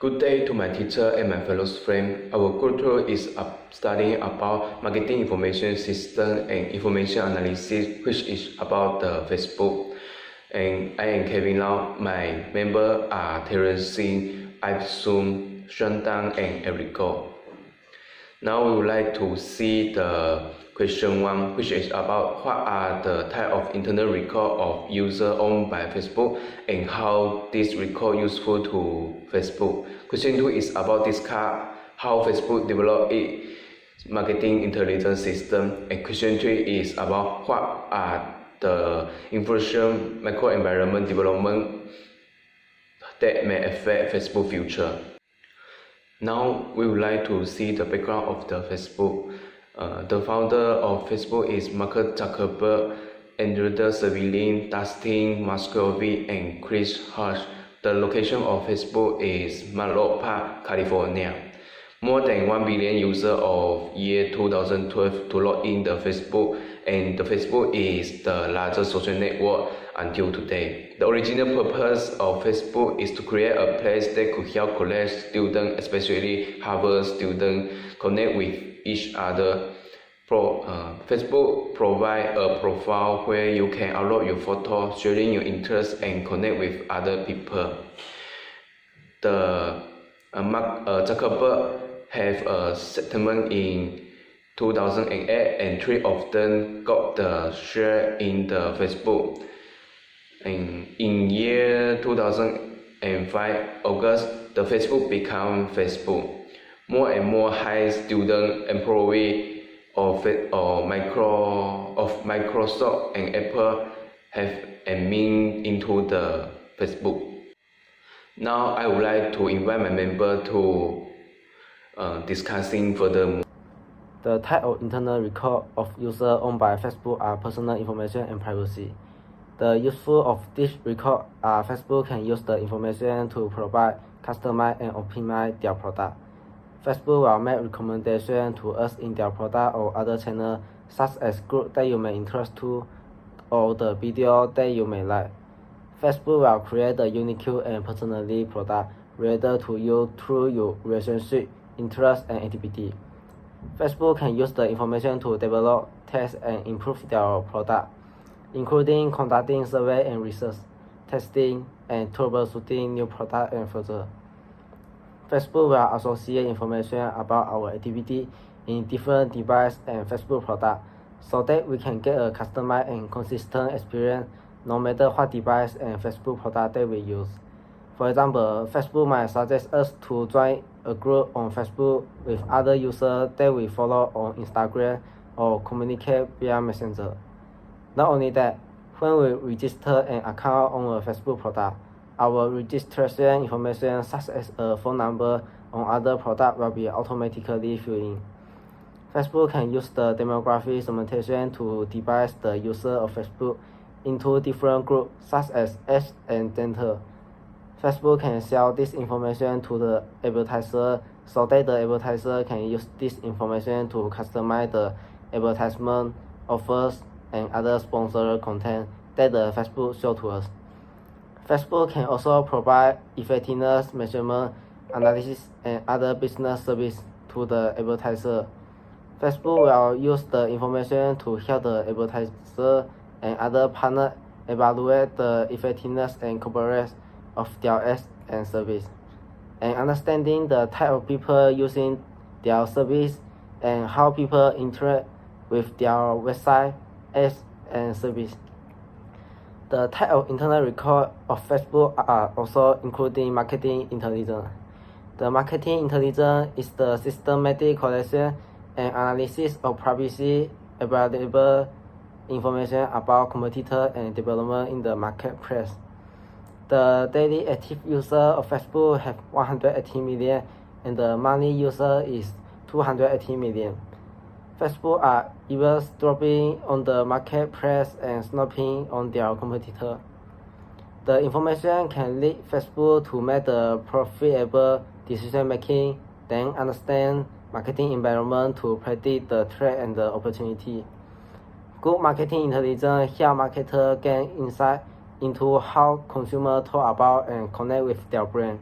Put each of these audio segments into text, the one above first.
Good day to my teacher and my fellow friends. Our culture is studying about marketing information system and information analysis, which is about the Facebook. And I am Kevin Lau. My members are Terence Singh, Ipsum, Shandang, and Erico. Now we would like to see the question 1, which is about what are the type of internal record of user owned by Facebook and how this record useful to Facebook. Question 2 is about discuss how Facebook develop its marketing intelligence system, and question 3 is about what are the inflation microenvironment development that may affect Facebook future. Now we would like to see the background of the Facebook. The founder of Facebook is Mark Zuckerberg, Andrew Severlin, Dustin Moskovitz, and Chris Hutch. The location of Facebook is Menlo Park, California. More than 1 billion users of year 2012 to log in the Facebook, and the Facebook is the largest social network until today. The original purpose of Facebook is to create a place that could help college students, especially Harvard students, connect with each other. Facebook provides a profile where you can upload your photo, sharing your interests, and connect with other people. Mark Zuckerberg have a settlement in 2008, and 3 of them got the share in the Facebook. And in year 2005, August, the Facebook became Facebook. More and more high student employees of Microsoft and Apple have admin into the Facebook. Now I would like to invite my member to discussing furthermore. The type of internal record of user owned by Facebook are personal information and privacy. The useful of this record are Facebook can use the information to provide, customize, and optimize their product. Facebook will make recommendations to us in their product or other channels, such as groups that you may interest to or the video that you may like. Facebook will create the unique and personally product related to you through your relationship, interest, and activity. Facebook can use the information to develop, test, and improve their product, including conducting survey and research, testing, and troubleshooting new products and features. Facebook will associate information about our activity in different devices and Facebook products so that we can get a customized and consistent experience no matter what device and Facebook product that we use. For example, Facebook might suggest us to join a group on Facebook with other users that we follow on Instagram or communicate via Messenger. Not only that, when we register an account on a Facebook product, our registration information such as a phone number on other products will be automatically filled in. Facebook can use the demographic segmentation to divide the user of Facebook into different groups such as age and gender. Facebook can sell this information to the advertiser so that the advertiser can use this information to customize the advertisement offers and other sponsored content that the Facebook show to us. Facebook can also provide effectiveness measurement, analysis, and other business service to the advertiser. Facebook will use the information to help the advertiser and other partners evaluate the effectiveness and coverage of their ads and service, and understanding the type of people using their service and how people interact with their website, ads, and service. The type of internal record of Facebook are also including marketing intelligence. The marketing intelligence is the systematic collection and analysis of privacy available information about competitors and development in the marketplace. The daily active user of Facebook have 180 million and the monthly user is 280 million. Facebook are eavesdropping on the marketplace and snooping on their competitor. The information can lead Facebook to make the profitable decision making, then understand marketing environment to predict the threat and the opportunity. Good marketing intelligence help marketers gain insight into how consumers talk about and connect with their brand.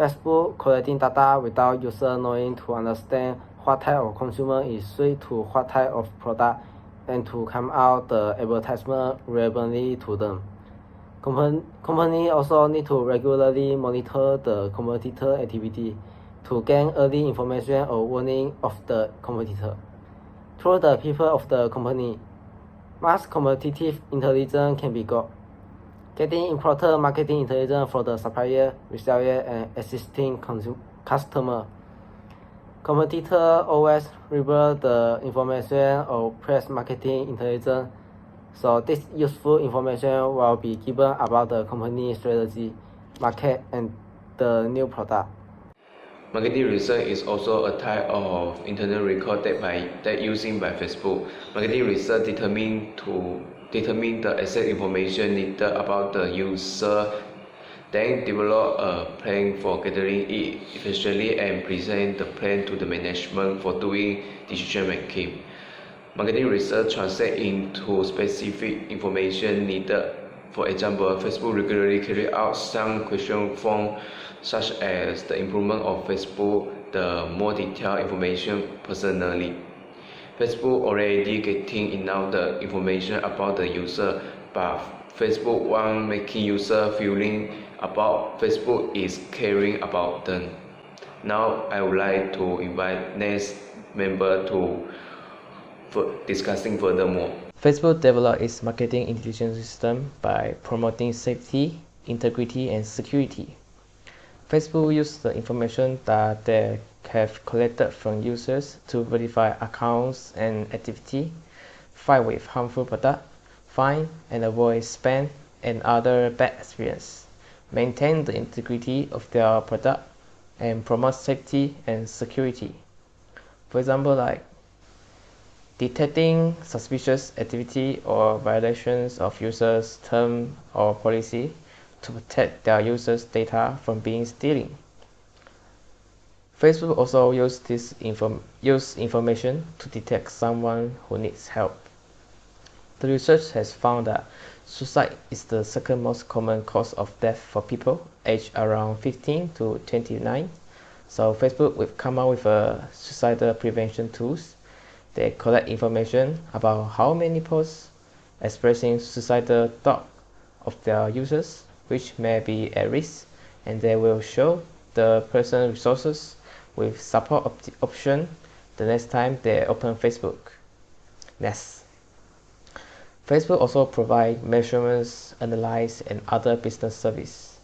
Facebook collecting data without user knowing to understand what type of consumer is switched to what type of product and to come out the advertisement relevantly to them. Company also need to regularly monitor the competitor activity to gain early information or warning of the competitor. Through the people of the company, mass competitive intelligence can be got. Getting important marketing intelligence for the supplier, reseller, and existing customer. Competitor always reveal the information or press marketing intelligence, so this useful information will be given about the company strategy, market, and the new product. Marketing research is also a type of internal record that using by Facebook. Marketing research determine the exact information needed about the user, then develop a plan for gathering it efficiently and present the plan to the management for doing decision making. Marketing research translates into specific information needed. For example, Facebook regularly carry out some question form such as the improvement of Facebook, the more detailed information personally. Facebook already getting enough the information about the user, but Facebook want making user feeling about Facebook is caring about them. Now I would like to invite next member to discussing furthermore. Facebook developed its marketing intelligence system by promoting safety, integrity, and security. Facebook used the information that they have collected from users to verify accounts and activity, fight with harmful products, find and avoid spam and other bad experience, maintain the integrity of their product, and promote safety and security. For example, like detecting suspicious activity or violations of users' term or policy to protect their users' data from being stolen. Facebook also used this information to detect someone who needs help. The research has found that suicide is the second most common cause of death for people aged around 15 to 29. So Facebook will come out with a suicidal prevention tools. They collect information about how many posts expressing suicidal thought of their users, which may be at risk, and they will show the person resources with support option the next time they open Facebook. Next, Facebook also provide measurements, analysis, and other business service.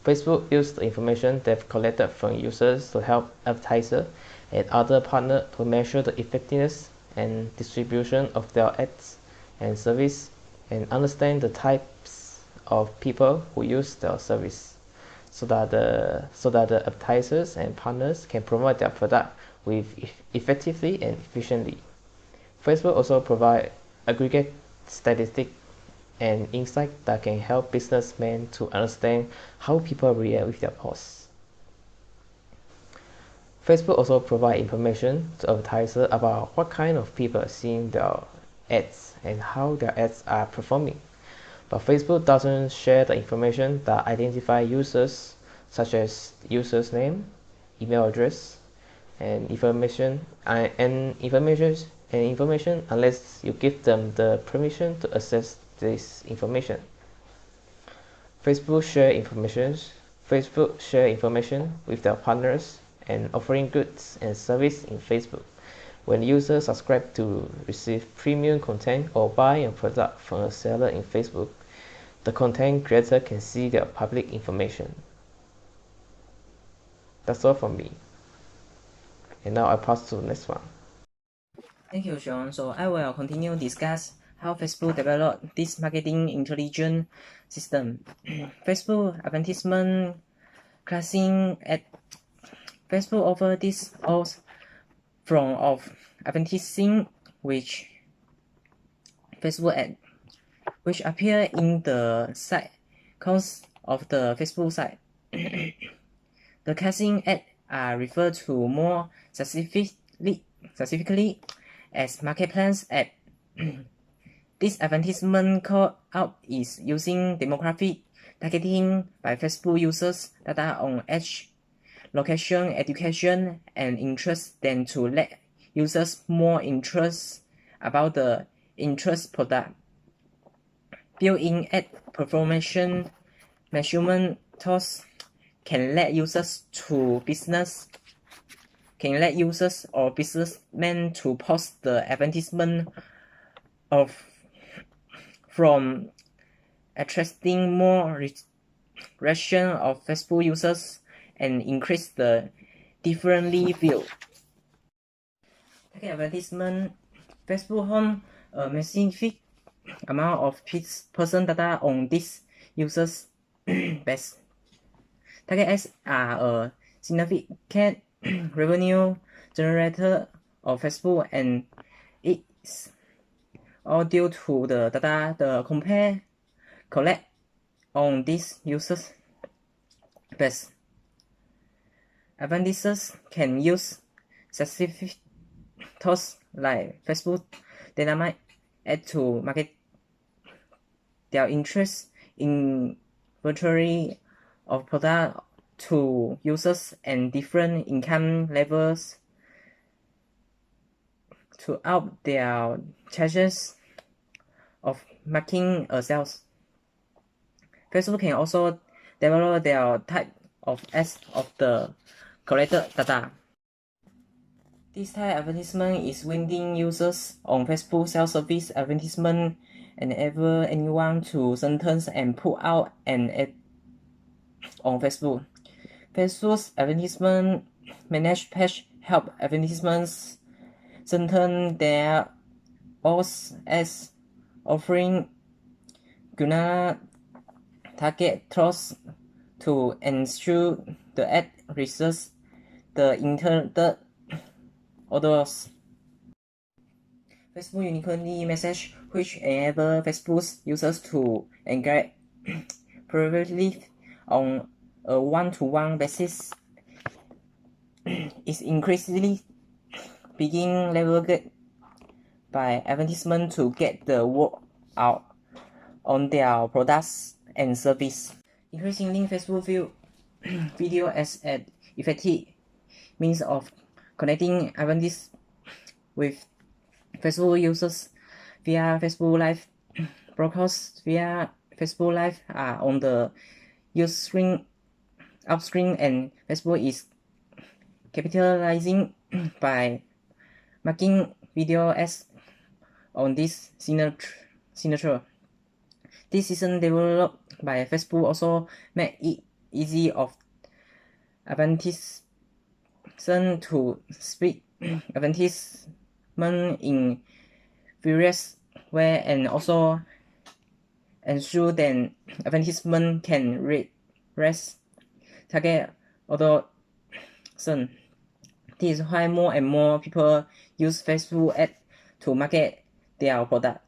Facebook used the information they've collected from users to help advertisers and other partners to measure the effectiveness and distribution of their ads and service and understand the types of people who use their service so that the advertisers and partners can promote their product with effectively and efficiently. Facebook also provide aggregate statistics and insight that can help businessmen to understand how people react with their posts. Facebook also provide information to advertisers about what kind of people are seeing their ads and how their ads are performing. But Facebook doesn't share the information that identify users, such as user's name, email address, and information unless you give them the permission to access this information. Facebook share information with their partners and offering goods and service in Facebook. When users subscribe to receive premium content or buy a product from a seller in Facebook, the content creator can see their public information. That's all from me. And now I pass to the next one. Thank you, Sean. So I will continue discuss how Facebook developed this marketing intelligence system. Facebook advertisement classing at Facebook offer this all form of advertising which Facebook ad, which appear in the site course of the Facebook site. The casting ad are referred to more specifically as marketplace ad. This advertisement call out is using demographic targeting by Facebook users data on each location, education, and interest than to let users more interest about the interest product. Built-in ad performance measurement tools can let users or businessmen to post the advertisement from attracting more reaction of Facebook users and increase the differently view. Target advertisement. Facebook holds a massive amount of person data on these users' base. Target ads are a significant revenue generator of Facebook, and it's all due to the data the company collect on these users' base. Advertisers can use specific tools like Facebook Dynamic Ad to market their interest in virtually of product to users and different income levels to up their chances of making a sales. Facebook can also develop their type of ads of the collected data. This type of advertisement is winning users on Facebook self-service advertisement enable anyone to sentence and put out an ad on Facebook. Facebook's advertisement managed page help advertisements sentence their ads, offering granular target tools to ensure the ad reaches the intended audience. Facebook uniquely message, which enable Facebook's users to engage privately on a one-to-one basis, is increasingly being leveraged by advertisements to get the word out on their products and service. Increasingly, Facebook view video as an effective means of connecting advertisers with Facebook users via Facebook Live. Broadcasts via Facebook Live are on the upstream, and Facebook is capitalizing by making video ads on this signature. This system developed by Facebook also make it easy of advertisers to split advertisement in various ways and also ensure that advertisement can reach target audience. This is why more and more people use Facebook ads to market their product.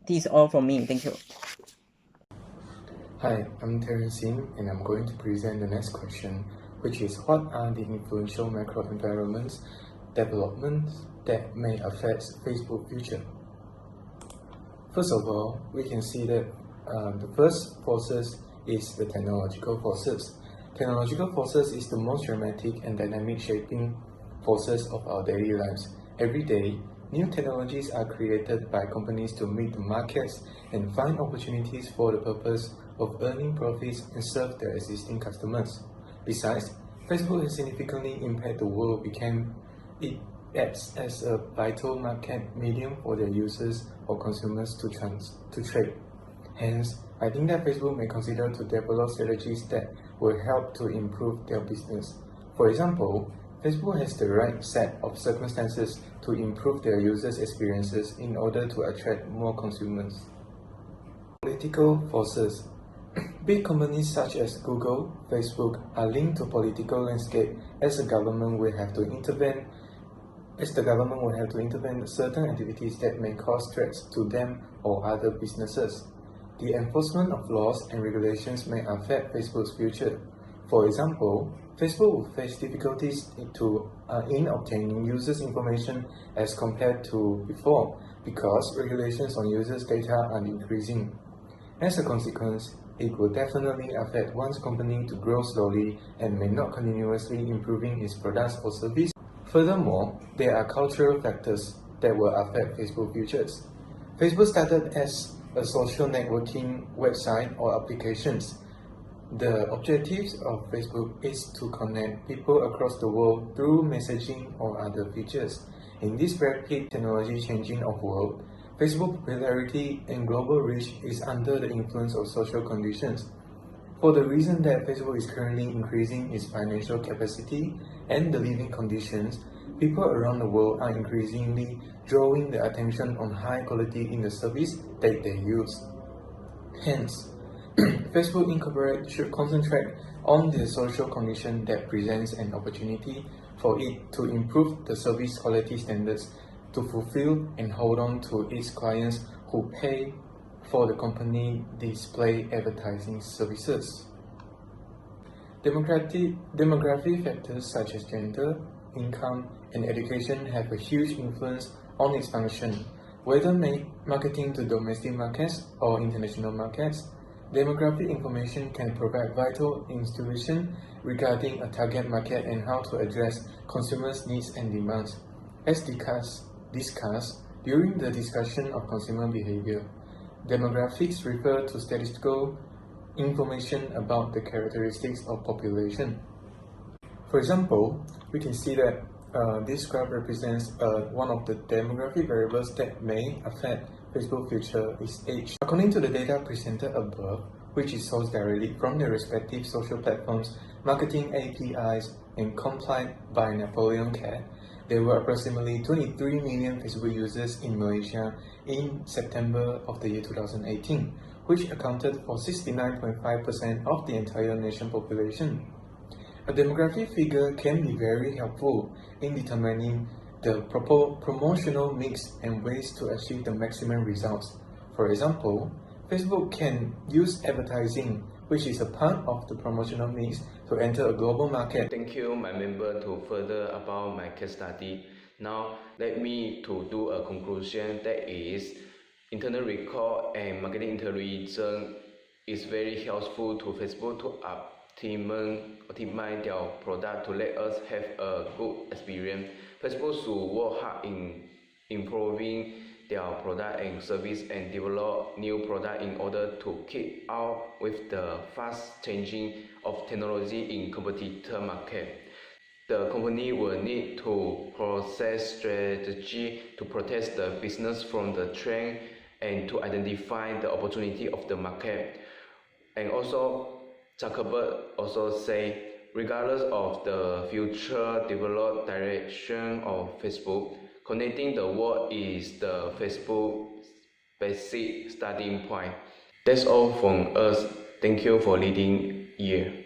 This is all from me. Thank you. Hi, I'm Terence Sim, and I'm going to present the next question, which is what are the influential macro environments developments that may affect Facebook's future? First of all, we can see that the first forces is the technological forces. Technological forces is the most dramatic and dynamic shaping forces of our daily lives. Every day, new technologies are created by companies to meet the markets and find opportunities for the purpose of earning profits and serve their existing customers. Besides, Facebook has significantly impacted the world it acts as a vital market medium for their users or consumers to trade. Hence, I think that Facebook may consider to develop strategies that will help to improve their business. For example, Facebook has the right set of circumstances to improve their users' experiences in order to attract more consumers. Political forces. Big companies such as Google, Facebook are linked to political landscape as the government will have to intervene certain activities that may cause threats to them or other businesses. The enforcement of laws and regulations may affect Facebook's future. For example, Facebook will face difficulties in obtaining users' information as compared to before because regulations on users' data are increasing. As a consequence, it will definitely affect one's company to grow slowly and may not continuously improving its products or service. Furthermore, there are cultural factors that will affect Facebook futures. Facebook started as a social networking website or applications. The objectives of Facebook is to connect people across the world through messaging or other features. In this rapid technology changing of world, Facebook's popularity and global reach is under the influence of social conditions. For the reason that Facebook is currently increasing its financial capacity and the living conditions, people around the world are increasingly drawing the attention on high quality in the service that they use. Hence, Facebook Incorporated should concentrate on the social condition that presents an opportunity for it to improve the service quality standards to fulfill and hold on to its clients who pay for the company display advertising services. Demographic factors such as gender, income, and education have a huge influence on its function. Whether marketing to domestic markets or international markets, demographic information can provide vital intuition regarding a target market and how to address consumers' needs and demands. As discussed during the discussion of consumer behavior, demographics refer to statistical information about the characteristics of population. For example, we can see that this graph represents one of the demographic variables that may affect Facebook future is age. According to the data presented above, which is sourced directly from the respective social platforms, marketing APIs, and compiled by Napoleon Cat, there were approximately 23 million Facebook users in Malaysia in September of the year 2018, which accounted for 69.5% of the entire nation population. A demographic figure can be very helpful in determining the promotional mix and ways to achieve the maximum results. For example, Facebook can use advertising, which is a part of the promotional mix, to enter a global market. Thank you, my member, to further about my case study. Now, let me to do a conclusion that is, internal record and marketing intelligence is very helpful to Facebook to optimize their product to let us have a good experience. Facebook should work hard in improving their product and service and develop new product in order to keep up with the fast changing of technology in competitor market. The company will need to process strategy to protect the business from the trend and to identify the opportunity of the market. And also, Zuckerberg also say, regardless of the future developed direction of Facebook, connecting the world is the Facebook's basic starting point. That's all from us. Thank you for leading here.